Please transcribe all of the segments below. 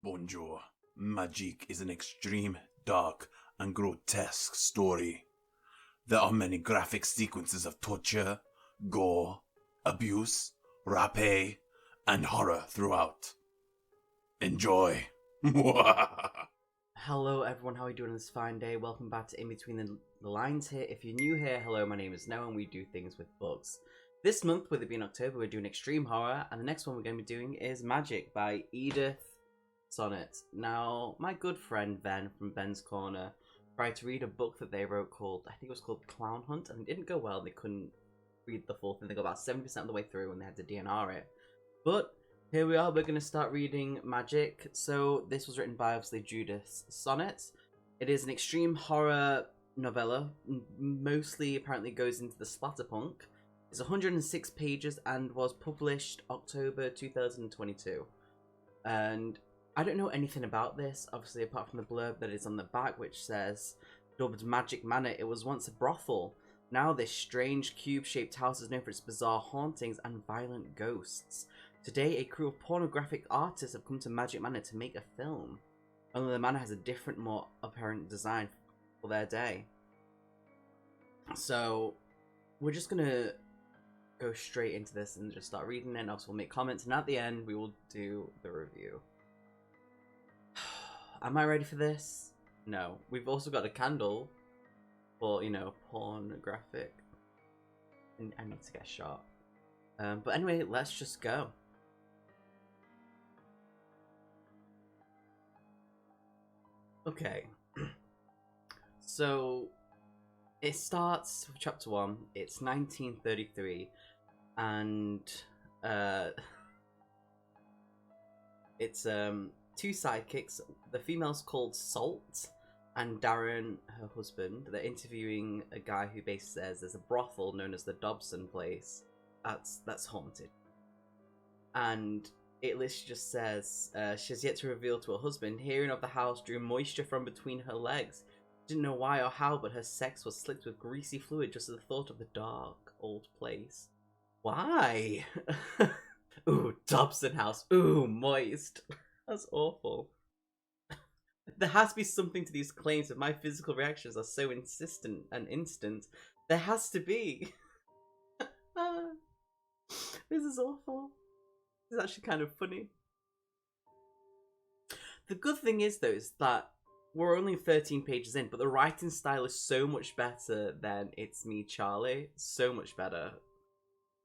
Bonjour. Magic is an extreme, dark, and grotesque story. There are many graphic sequences of torture, gore, abuse, rapé, and horror throughout. Enjoy. Hello everyone, how are you doing on this fine day? Welcome back to In Between the Lines here. If you're new here, hello, my name is Noah and we do things with books. This month, with it being October, we're doing extreme horror, and the next one we're going to be doing is Magic by Judith Sonnet. Now, my good friend Ben from Ben's Corner tried to read a book that they wrote called, I think it was called Clown Hunt, and it didn't go well. They couldn't read the full thing. They got about 70% of the way through and they had to DNR it. But here we are, we're going to start reading Magic. So this was written by, obviously, Judith Sonnet. It is an extreme horror novella, mostly apparently goes into the splatterpunk. It's 106 pages and was published October 2022. And I don't know anything about this, obviously, apart from the blurb that is on the back, which says, dubbed Magic Manor, it was once a brothel. Now this strange cube-shaped house is known for its bizarre hauntings and violent ghosts. Today, a crew of pornographic artists have come to Magic Manor to make a film. Only the manor has a different, more apparent design for their day. So, we're just gonna go straight into this and just start reading it, and also we'll make comments, and at the end, we will do the review. Am I ready for this? No. We've also got a candle for, you know, pornographic. And I need to get a shot. But anyway, let's just go. Okay. So, it starts with chapter 1. It's 1933. And, it's, two sidekicks. The female's called Salt, and Darren, her husband. They're interviewing a guy who basically says there's a brothel known as the Dobson place that's haunted. And it literally just says she has yet to reveal to her husband. Hearing of the house drew moisture from between her legs. Didn't know why or how, but her sex was slicked with greasy fluid just at the thought of the dark old place. Why? Ooh, Dobson house. Ooh, moist. That's awful. There has to be something to these claims that my physical reactions are so insistent and instant. There has to be. This is awful. This is actually kind of funny. The good thing is, though, is that we're only 13 pages in, but the writing style is so much better than It's Me, Charlie. So much better.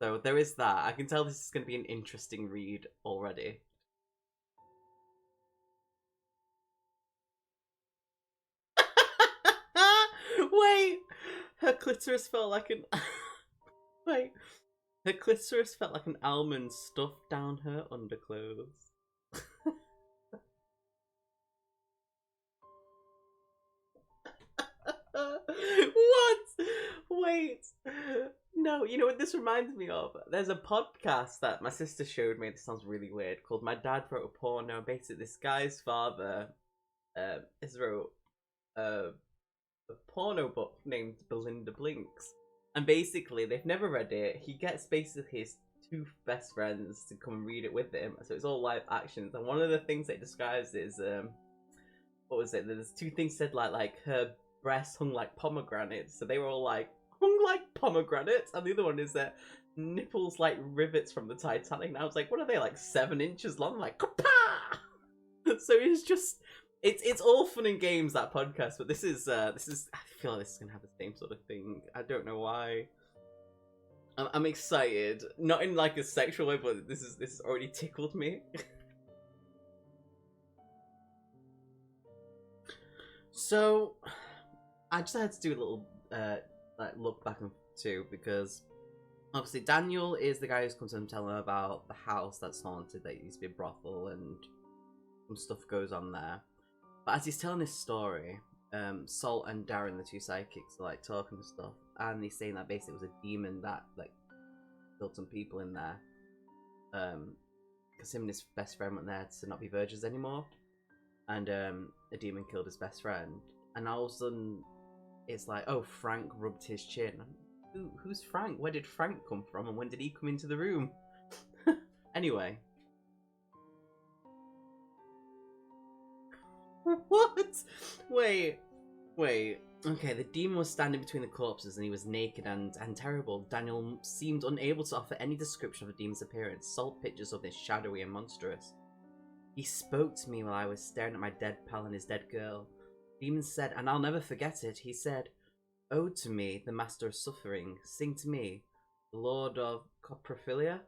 So there is that. I can tell this is going to be an interesting read already. Wait! Her clitoris felt like an... Wait. Her clitoris felt like an almond stuffed down her underclothes. What? Wait. No, you know what this reminds me of? There's a podcast that my sister showed me, this sounds really weird, called My Dad Wrote a Porno. Basically, this guy's father has wrote a porno book named Belinda Blinks. And basically, they've never read it. He gets basically his two best friends to come and read it with him. So it's all live actions. And one of the things that it describes is, what was it? There's two things said like her breasts hung like pomegranates. So they were all like, hung like pomegranates. And the other one is that nipples like rivets from the Titanic. And I was like, what are they, like 7 inches long? Like, kapah! So it's just... It's all fun and games, that podcast, but this is I feel like this is gonna have the same sort of thing. I don't know why. I'm excited, not in like a sexual way, but this has already tickled me. So I just had to do a little like look back too, because obviously Daniel is the guy who's come to them telling them about the house that's haunted, that used to be a brothel, and some stuff goes on there. But as he's telling his story, Salt and Darren, the two sidekicks, are like talking and stuff, and he's saying that basically it was a demon that like killed some people in there, because him and his best friend went there to not be virgins anymore, and a demon killed his best friend, and all of a sudden it's like, oh, Frank rubbed his chin. Who's Frank? Where did Frank come from, and when did he come into the room? Anyway. What? Wait. Okay, the demon was standing between the corpses and he was naked and terrible. Daniel seemed unable to offer any description of the demon's appearance. Salt pictures of this shadowy and monstrous. He spoke to me while I was staring at my dead pal and his dead girl. The demon said, and I'll never forget it, he said, "Ode to me, the master of suffering. Sing to me, the lord of coprophilia."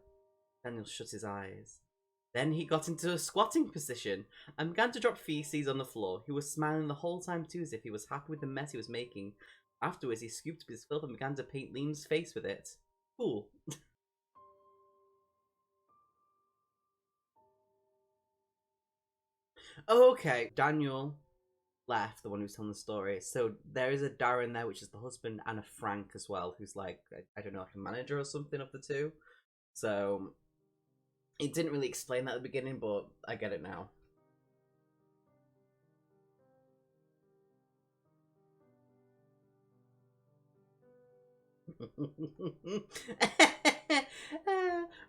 Daniel shut his eyes. Then he got into a squatting position and began to drop feces on the floor. He was smiling the whole time too, as if he was happy with the mess he was making. Afterwards, he scooped up his filth and began to paint Liam's face with it. Cool. Okay, Daniel left, the one who's telling the story. So there is a Darren there, which is the husband, and a Frank as well, who's like, I don't know, like a manager or something of the two. So it didn't really explain that at the beginning, but I get it now.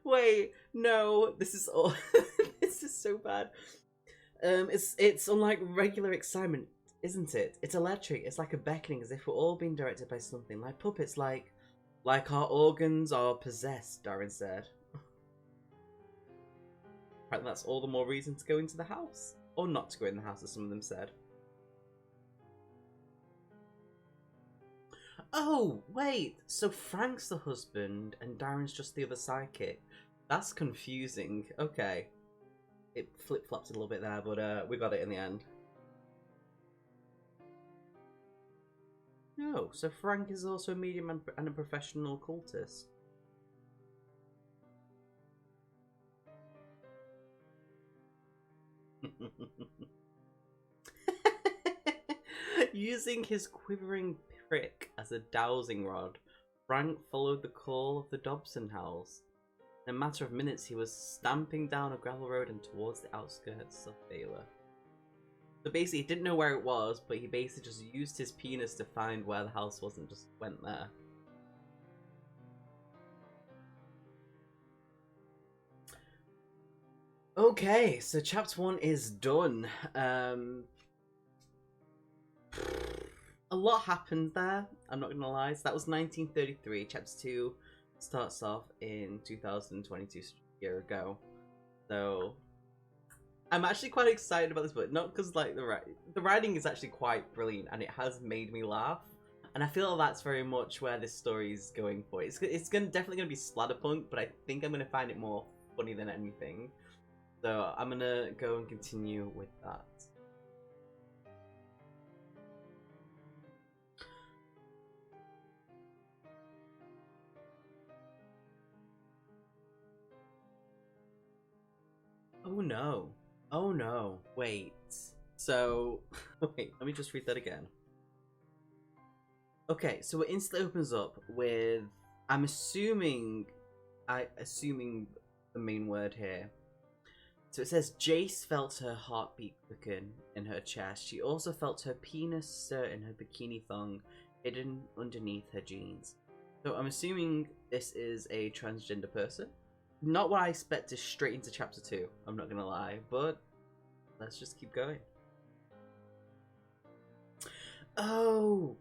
Wait, no, this is all. This is so bad. It's unlike regular excitement, isn't it? It's electric. It's like a beckoning, as if we're all being directed by something, like puppets, like our organs are possessed. Darren said. Apparently, that's all the more reason to go into the house, or not to go in the house, as some of them said. Oh, wait, so Frank's the husband and Darren's just the other sidekick. That's confusing. Okay. It flip-flopped a little bit there, but we got it in the end. No, so Frank is also a medium and a professional cultist. Using his quivering prick as a dowsing rod, Frank followed the call of the Dobson house. In a matter of minutes, he was stamping down a gravel road and towards the outskirts of Baylor. So basically, he didn't know where it was, but he basically just used his penis to find where the house was and just went there. Okay, so chapter 1 is done. A lot happened there, I'm not gonna lie. So that was 1933. Chapter 2 starts off in 2022, a year ago. So I'm actually quite excited about this book, not because like the writing is actually quite brilliant and it has made me laugh. And I feel that's very much where this story is going for. It's definitely gonna be splatterpunk, but I think I'm gonna find it more funny than anything. So I'm gonna go and continue with that. Oh no. Oh no. Wait. So, wait, let me just read that again. Okay, so it instantly opens up with, I'm assuming the main word here. So it says, Jace felt her heartbeat quicken in her chest. She also felt her penis stir in her bikini thong, hidden underneath her jeans. So I'm assuming this is a transgender person. Not what I expected straight into chapter 2, I'm not gonna lie, but let's just keep going. Oh!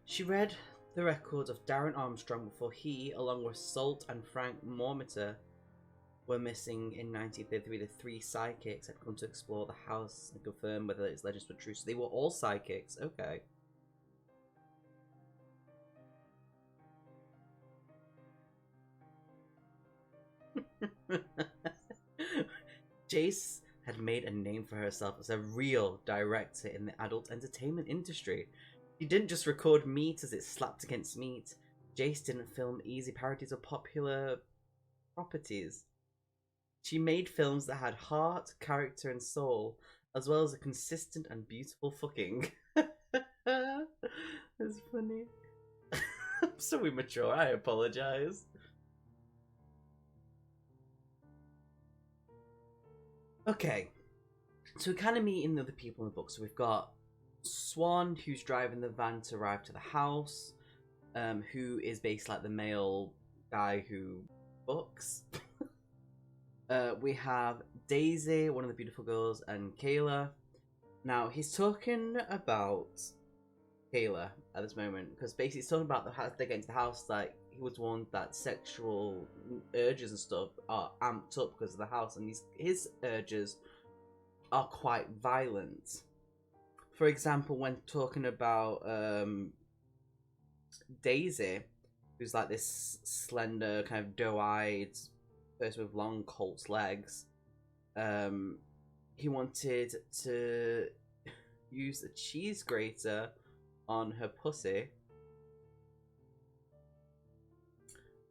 She read the records of Darren Armstrong before he, along with Salt and Frank Mormiter, were missing in 1933. The three psychics had come to explore the house and confirm whether its legends were true. So they were all psychics, okay. Jace had made a name for herself as a real director in the adult entertainment industry. She didn't just record meat as it slapped against meat. Jace didn't film easy parodies of popular properties. She made films that had heart, character, and soul, as well as a consistent and beautiful fucking. That's funny. I'm so immature, I apologize. Okay, so we kind of meet in the other people in the book. So we've got Swan, who's driving the van to arrive to the house, who is basically like the male guy who books. We have Daisy, one of the beautiful girls, and Kayla, Now, he's talking about Kayla at this moment, because basically he's talking about the how they get into the house, like, he was warned that sexual urges and stuff are amped up because of the house, and his urges are quite violent. For example, when talking about Daisy, who's like this slender, kind of doe-eyed person with long Colt's legs, he wanted to use a cheese grater on her pussy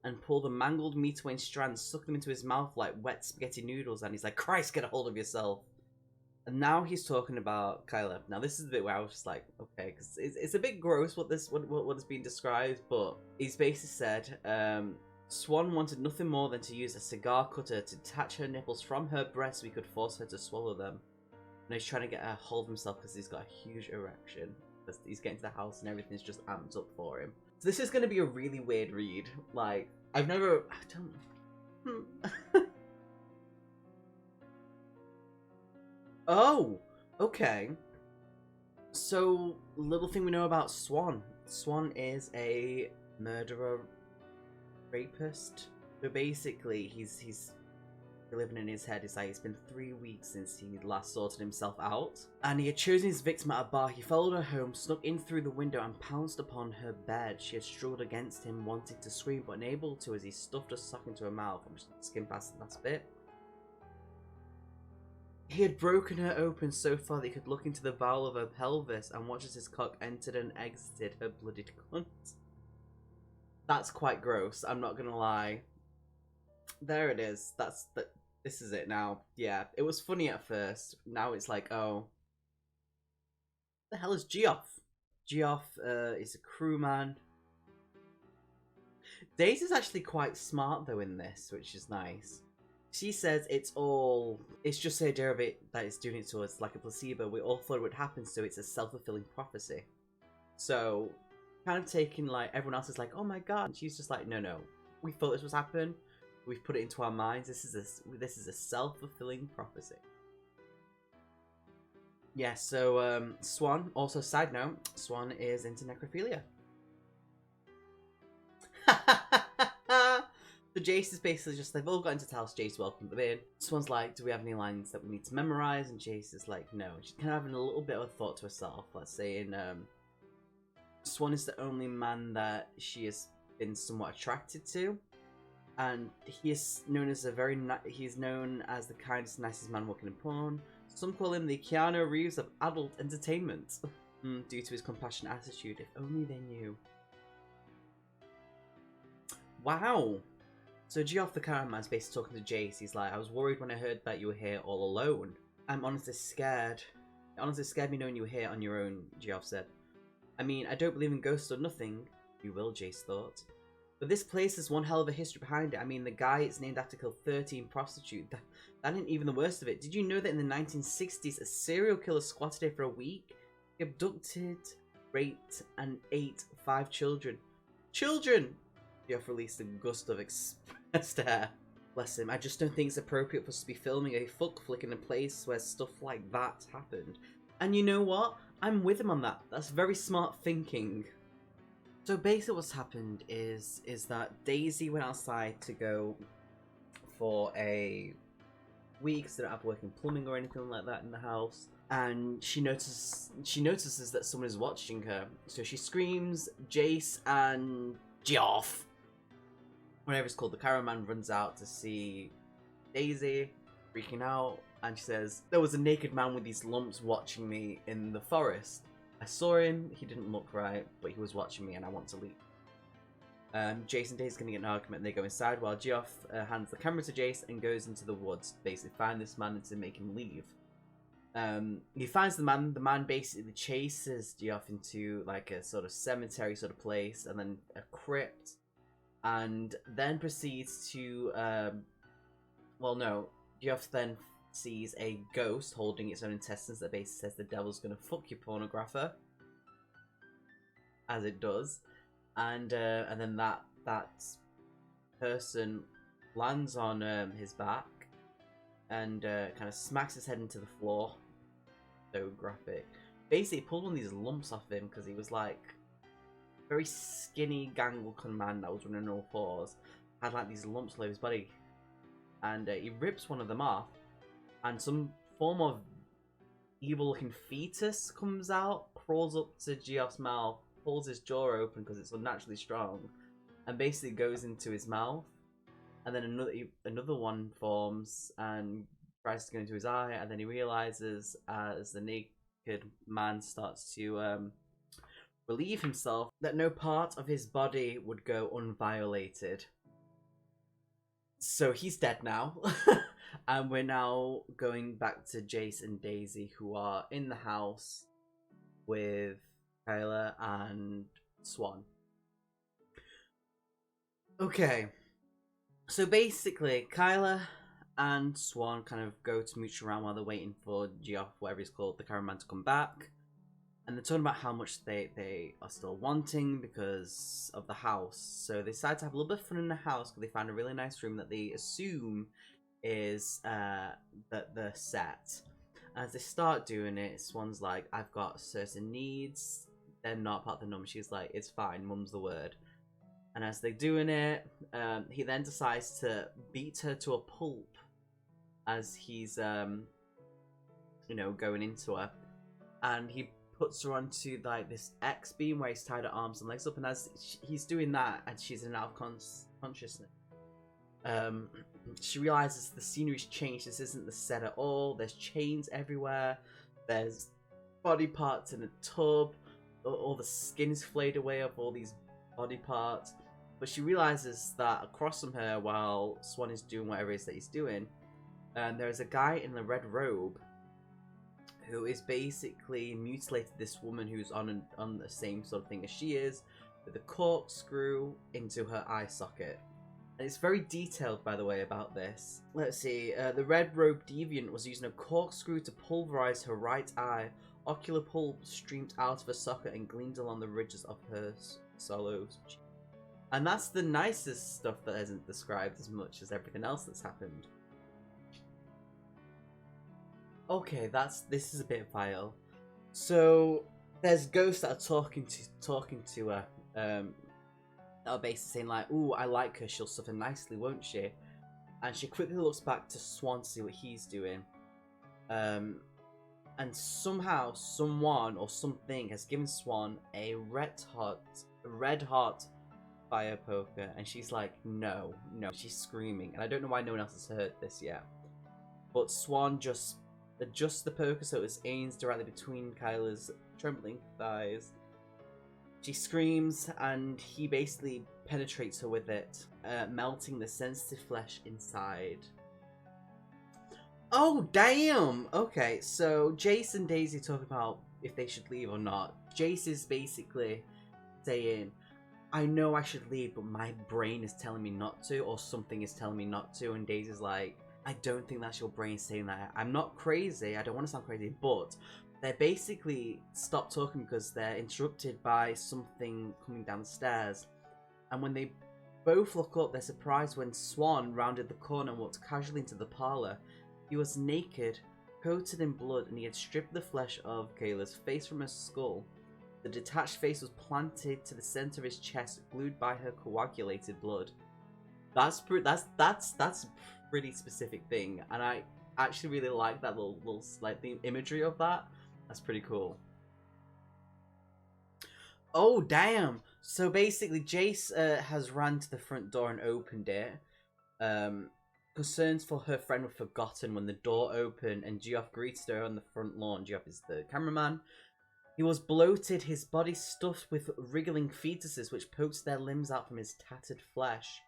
and pull the mangled meat away in strands, suck them into his mouth like wet spaghetti noodles, and he's like, Christ, get a hold of yourself. And now he's talking about Kyla. Now this is the bit where I was just like, okay, because it's a bit gross what is being described, but he's basically said, Swan wanted nothing more than to use a cigar cutter to detach her nipples from her breasts so we could force her to swallow them. And he's trying to get a hold of himself because he's got a huge erection. He's getting to the house and everything's just amped up for him. So this is going to be a really weird read. Like, I don't... Oh, okay. So, little thing we know about Swan. Swan is a murderer, rapist. So basically, he's living in his head. It's like it's been 3 weeks since he last sorted himself out, and he had chosen his victim at a bar. He followed her home, snuck in through the window, and pounced upon her bed. She had struggled against him, wanting to scream, but unable to, as he stuffed a sock into her mouth. I'm just skimming past the last bit. He had broken her open so far that he could look into the bowel of her pelvis and watch as his cock entered and exited her bloodied cunt. That's quite gross, I'm not gonna lie. There it is. This is it now. Yeah, it was funny at first. Now it's like, oh. The hell is Geoff? Geoff is a crewman. Daisy's actually quite smart though in this, which is nice. She says it's just the idea of it that it's doing it to us like a placebo. We all thought it would happen, so it's a self-fulfilling prophecy. So, kind of taking like, everyone else is like, oh my god, and she's just like, no, we thought this was happen. We've put it into our minds. This is a self-fulfilling prophecy. Yeah, so Swan, also side note, Swan is into necrophilia. So Jace is basically just, they've all got into the house, Jace welcomed them in. Swan's like, do we have any lines that we need to memorize? And Jace is like, no. She's kind of having a little bit of a thought to herself. Let's say Swan is the only man that she has been somewhat attracted to. And he is known as he's known as the kindest, nicest man working in porn. Some call him the Keanu Reeves of adult entertainment. Due to his compassionate attitude, if only they knew. Wow! So Geoff the cameraman's basically talking to Jace. He's like, I was worried when I heard that you were here all alone. I'm honestly scared. It honestly scared me knowing you were here on your own, Geoff said. I mean, I don't believe in ghosts or nothing. You will, Jace thought. But this place has one hell of a history behind it. I mean, the guy it's named after killed 13 prostitutes. That ain't even the worst of it. Did you know that in the 1960s, a serial killer squatted here for a week? He abducted, raped, and ate 5 children. Children! Geoff released a gust of expressed air. Bless him. I just don't think it's appropriate for us to be filming a fuck flick in a place where stuff like that happened. And you know what? I'm with him on that. That's very smart thinking. So basically what's happened is that Daisy went outside to go for a week, because they don't have work in plumbing or anything like that in the house. And she notices that someone is watching her. So she screams, Jace and Geoff, whatever it's called, the cameraman runs out to see Daisy freaking out, and she says, there was a naked man with these lumps watching me in the forest. I saw him, he didn't look right, but he was watching me and I want to leave. Jace and Daisy can get an argument and they go inside while Geoff hands the camera to Jace and goes into the woods to basically find this man and to make him leave. He finds the man basically chases Geoff into like a sort of cemetery sort of place and then a crypt, and then proceeds to, Geoff then sees a ghost holding its own intestines that basically says the devil's gonna fuck you, pornographer. As it does. And then that person lands on his back and kind of smacks his head into the floor. so graphic. Basically, pulled one of these lumps off him because he was like very skinny, gang-looking man that was running on all fours. Had like these lumps all over his body, and he rips one of them off, and some form of evil-looking fetus comes out, crawls up to Geoff's mouth, pulls his jaw open because it's unnaturally strong, and basically goes into his mouth. And then another one forms and tries to go into his eye, and then he realizes as the naked man starts to relieve himself that no part of his body would go unviolated. So he's dead now. And we're now going back to Jace and Daisy, who are in the house with Kyla and Swan. Okay. So basically, Kyla and Swan kind of go to mooch around while they're waiting for Geoff, whatever he's called, the cameraman, to come back. And they're talking about how much they are still wanting because of the house. So they decide to have a little bit of fun in the house because they found a really nice room that they assume is the set. As they start doing it, Swan's like, I've got certain needs. They're not part of the number. She's like, it's fine, mum's the word. And as they're doing it, he then decides to beat her to a pulp as he's, going into her. And he puts her onto like this X beam where he's tied her arms and legs up, and as he's doing that and she's in and out of consciousness, she realizes the scenery's changed. This isn't the set at all. There's chains everywhere, there's body parts in a tub, all the skin is flayed away of all these body parts. But she realizes that across from her, while Swan is doing whatever it is that he's doing, there's a guy in the red robe who is basically mutilated this woman who's on the same sort of thing as she is, with a corkscrew into her eye socket. And it's very detailed, by the way, about this. Let's see. The red robe deviant was using a corkscrew to pulverize her right eye. Ocular pulp streamed out of her socket and gleamed along the ridges of her solos. And that's the nicest stuff that isn't described as much as everything else that's happened. Okay, this is a bit vile. So there's ghosts that are talking to her. That are basically saying like, "Ooh, I like her. She'll suffer nicely, won't she?" And she quickly looks back to Swan to see what he's doing. And somehow, someone or something has given Swan a red hot fire poker, and she's like, "No." She's screaming, and I don't know why no one else has heard this yet. But Swan just adjusts the poker so it aims directly between Kyla's trembling thighs. She screams, and he basically penetrates her with it, melting the sensitive flesh inside. Oh, damn! Okay, so Jace and Daisy talk about if they should leave or not. Jace is basically saying, I know I should leave, but my brain is telling me not to, or something is telling me not to, and Daisy's like, I don't think that's your brain saying that. I'm not crazy, I don't want to sound crazy, but they basically stop talking because they're interrupted by something coming down the stairs. And when they both look up, they're surprised when Swan rounded the corner and walked casually into the parlour. He was naked, coated in blood, and he had stripped the flesh of Kayla's face from her skull. The detached face was planted to the centre of his chest, glued by her coagulated blood. That's a pretty specific thing, and I actually really like that little like the imagery of that. That's pretty cool. Oh damn! So basically, Jace has ran to the front door and opened it. Concerns for her friend were forgotten when the door opened and Geoff greeted her on the front lawn. Geoff is the cameraman. He was bloated, his body stuffed with wriggling fetuses which poked their limbs out from his tattered flesh.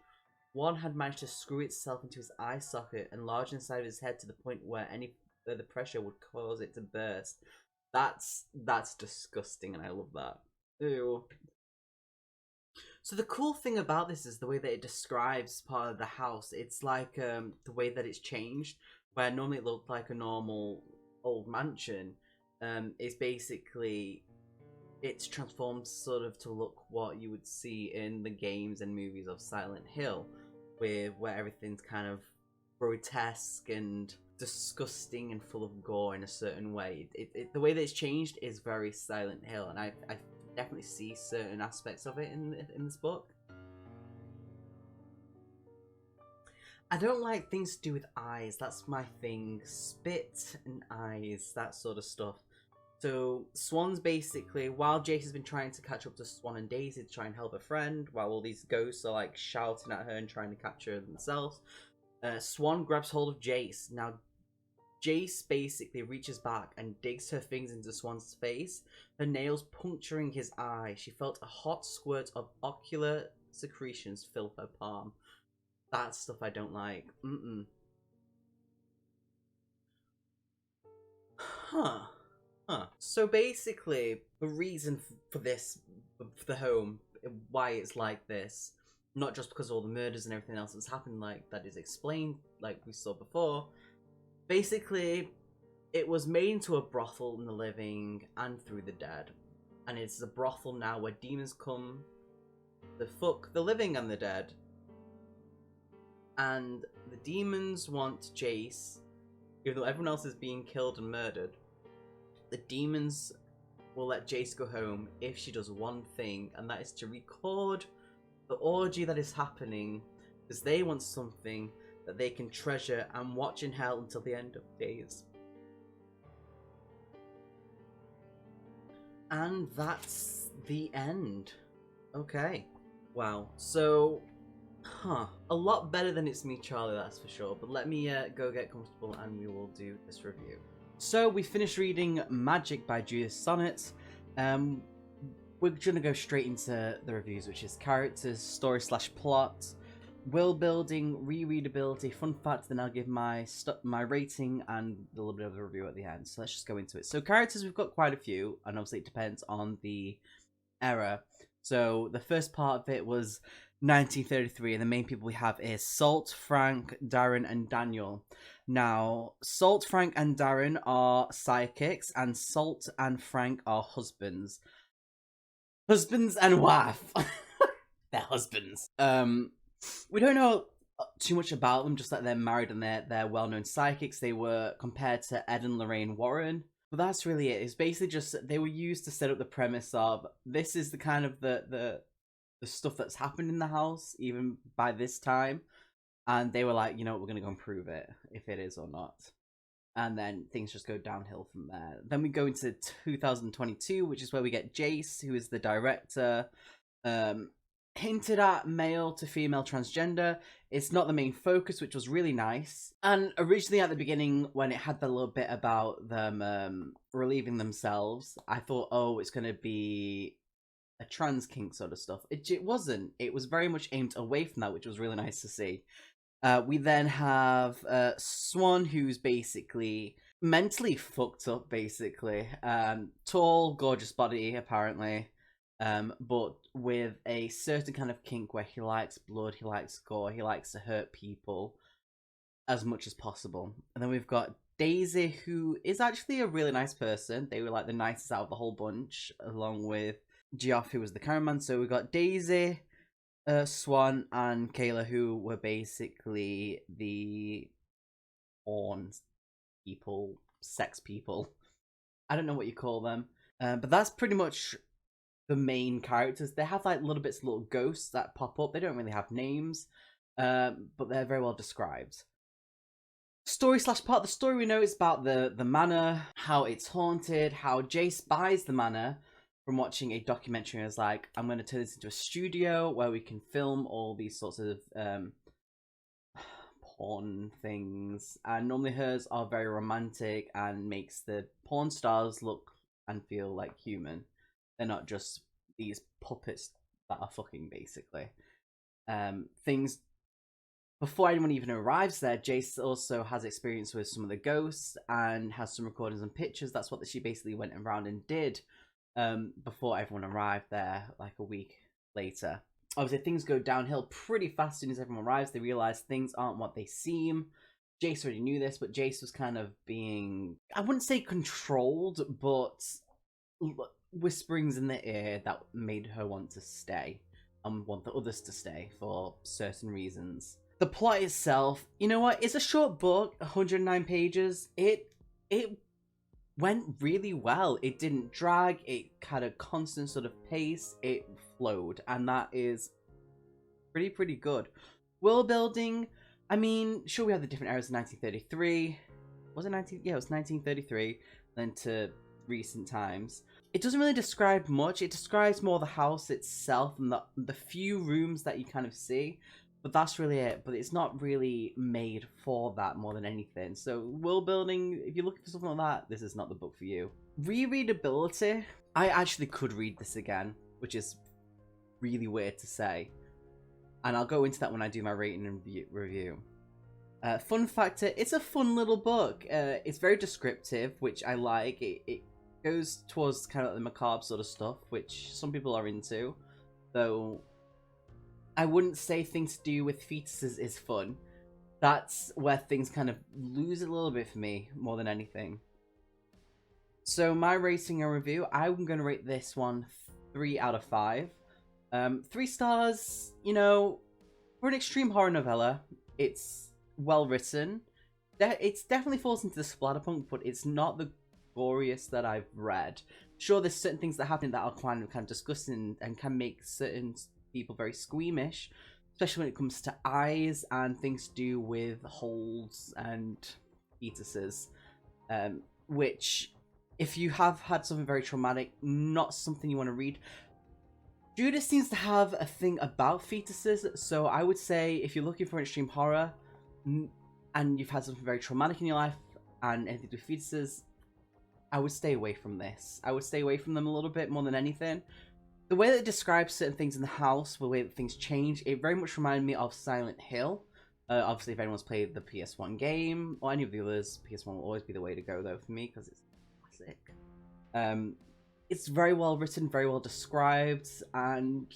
One had managed to screw itself into his eye socket, enlarged inside of his head to the point where any further pressure would cause it to burst. That's disgusting, and I love that. Ew. So the cool thing about this is the way that it describes part of the house. It's like the way that it's changed, where normally it looked like a normal old mansion. Is basically it's transformed sort of to look what you would see in the games and movies of Silent Hill, where everything's kind of grotesque and disgusting and full of gore in a certain way. The way that it's changed is very Silent Hill, and I definitely see certain aspects of it in this book. I don't like things to do with eyes. That's my thing. Spit and eyes, that sort of stuff. So Swan's basically, while Jace has been trying to catch up to Swan and Daisy to try and help a friend, while all these ghosts are like shouting at her and trying to capture her themselves, Swan grabs hold of Jace. Now Jace basically reaches back and digs her fingers into Swan's face, her nails puncturing his eye. She felt a hot squirt of ocular secretions fill her palm. That's stuff I don't like. Huh. So basically, the reason for this, for the home, why it's like this, not just because of all the murders and everything else that's happened, like, that is explained, like we saw before. Basically, it was made into a brothel in the living and through the dead. And it's a brothel now where demons come to fuck the living and the dead. And the demons want Jace, even though everyone else is being killed and murdered. The demons will let Jace go home if she does one thing, and that is to record the orgy that is happening, because they want something that they can treasure and watch in hell until the end of days. And that's the end. Okay. Wow. So, a lot better than It's Me, Charlie, that's for sure. But let me go get comfortable and we will do this review. So, we finished reading Magic by Judith Sonnet. We're gonna go straight into the reviews, which is characters, story / plot, world building, rereadability, fun facts, then I'll give my rating and a little bit of a review at the end. So let's just go into it. So characters, we've got quite a few, and obviously it depends on the era. So the first part of it was 1933, and the main people we have is Salt, Frank, Darren, and Daniel. Now, Salt, Frank, and Darren are sidekicks, and Salt and Frank are husbands. Husbands and wife. They're husbands. We don't know too much about them, just that they're married and they're well-known psychics. They were compared to Ed and Lorraine Warren. But that's really it. It's basically just they were used to set up the premise of this is the kind of the stuff that's happened in the house, even by this time. And they were like, you know what, we're going to go and prove it, if it is or not. And then things just go downhill from there. Then we go into 2022, which is where we get Jace, who is the director. Hinted at male to female transgender. It's not the main focus, which was really nice. And originally at the beginning, when it had the little bit about them relieving themselves, I thought, oh, it's going to be a trans kink sort of stuff. It wasn't. It was very much aimed away from that, which was really nice to see. We then have Swan, who's basically mentally fucked up, basically. Tall, gorgeous body, apparently. But with a certain kind of kink where he likes blood, he likes gore, he likes to hurt people as much as possible. And then we've got Daisy, who is actually a really nice person. They were like the nicest out of the whole bunch, along with Geoff, who was the cameraman. So we've got Daisy, Swan, and Kayla, who were basically the porn people, sex people. I don't know what you call them. But that's pretty much the main characters. They have like little bits of little ghosts that pop up. They don't really have names, but they're very well described. Story / part. The story we know is about the manor, how it's haunted, how Jace buys the manor from watching a documentary and is like, I'm going to turn this into a studio where we can film all these sorts of porn things. And normally hers are very romantic and makes the porn stars look and feel like human. They're not just these puppets that are fucking, basically. Things before anyone even arrives there, Jace also has experience with some of the ghosts and has some recordings and pictures. That's what she basically went around and did before everyone arrived there, like a week later. Obviously, things go downhill pretty fast as soon as everyone arrives. They realize things aren't what they seem. Jace already knew this, but Jace was kind of being, I wouldn't say controlled, but whisperings in the ear that made her want to stay and want the others to stay for certain reasons. The plot itself, you know what? It's a short book, 109 pages. It went really well. It didn't drag. It had a constant sort of pace. It flowed, and that is pretty good. World building. I mean, sure, we have the different eras of 1933. Was it 19? Yeah, it was 1933. Then to recent times. It doesn't really describe much. It describes more the house itself and the few rooms that you kind of see. But that's really it. But it's not really made for that more than anything. So world building, if you're looking for something like that, this is not the book for you. Re-readability. I actually could read this again, which is really weird to say. And I'll go into that when I do my rating and review. Fun factor, it's a fun little book. It's very descriptive, which I like. It goes towards kind of the macabre sort of stuff, which some people are into. Though, I wouldn't say things to do with fetuses is fun. That's where things kind of lose a little bit for me, more than anything. So my rating and review, I'm going to rate this one 3 out of 5. 3 stars, you know, for an extreme horror novella, it's well written. It definitely falls into the splatterpunk, but it's not the goriest that I've read. Sure, there's certain things that happen that are kind of disgusting and can make certain people very squeamish, especially when it comes to eyes and things to do with holes and fetuses, which, if you have had something very traumatic, not something you want to read. Judith seems to have a thing about fetuses, so I would say if you're looking for extreme horror and you've had something very traumatic in your life and anything to do with fetuses, I would stay away from this. I would stay away from them a little bit more than anything. The way that it describes certain things in the house, the way that things change, it very much reminded me of Silent Hill. Obviously, if anyone's played the PS1 game, or any of the others, PS1 will always be the way to go, though, for me, because it's classic. It's very well written, very well described, and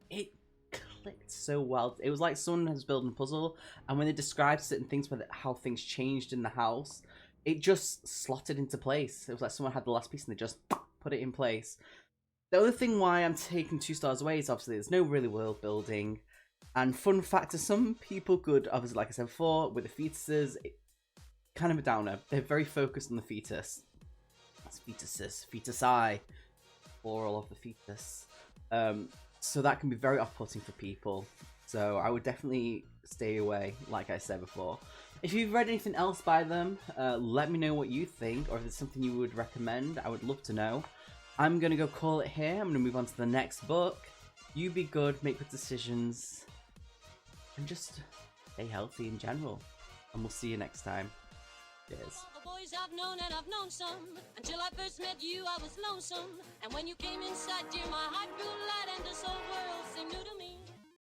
it clicked so well. It was like someone was building a puzzle, and when they described certain things, with how things changed in the house, it just slotted into place. It was like someone had the last piece and they just put it in place. The other thing why I'm taking 2 stars away is obviously there's no really world building. And fun factor, some people could, obviously, like I said before, with the fetuses, kind of a downer. They're very focused on the fetus. That's fetuses, fetusi, plural of the fetus. So that can be very off-putting for people. So I would definitely stay away, like I said before. If you've read anything else by them, let me know what you think, or if there's something you would recommend. I would love to know. I'm going to go call it here. I'm going to move on to the next book. You be good, make good decisions, and just stay healthy in general. And we'll see you next time. Cheers. All the boys I've known, and I've known some. Until I first met you, I was lonesome. And when you came inside, dear, my heart grew light and the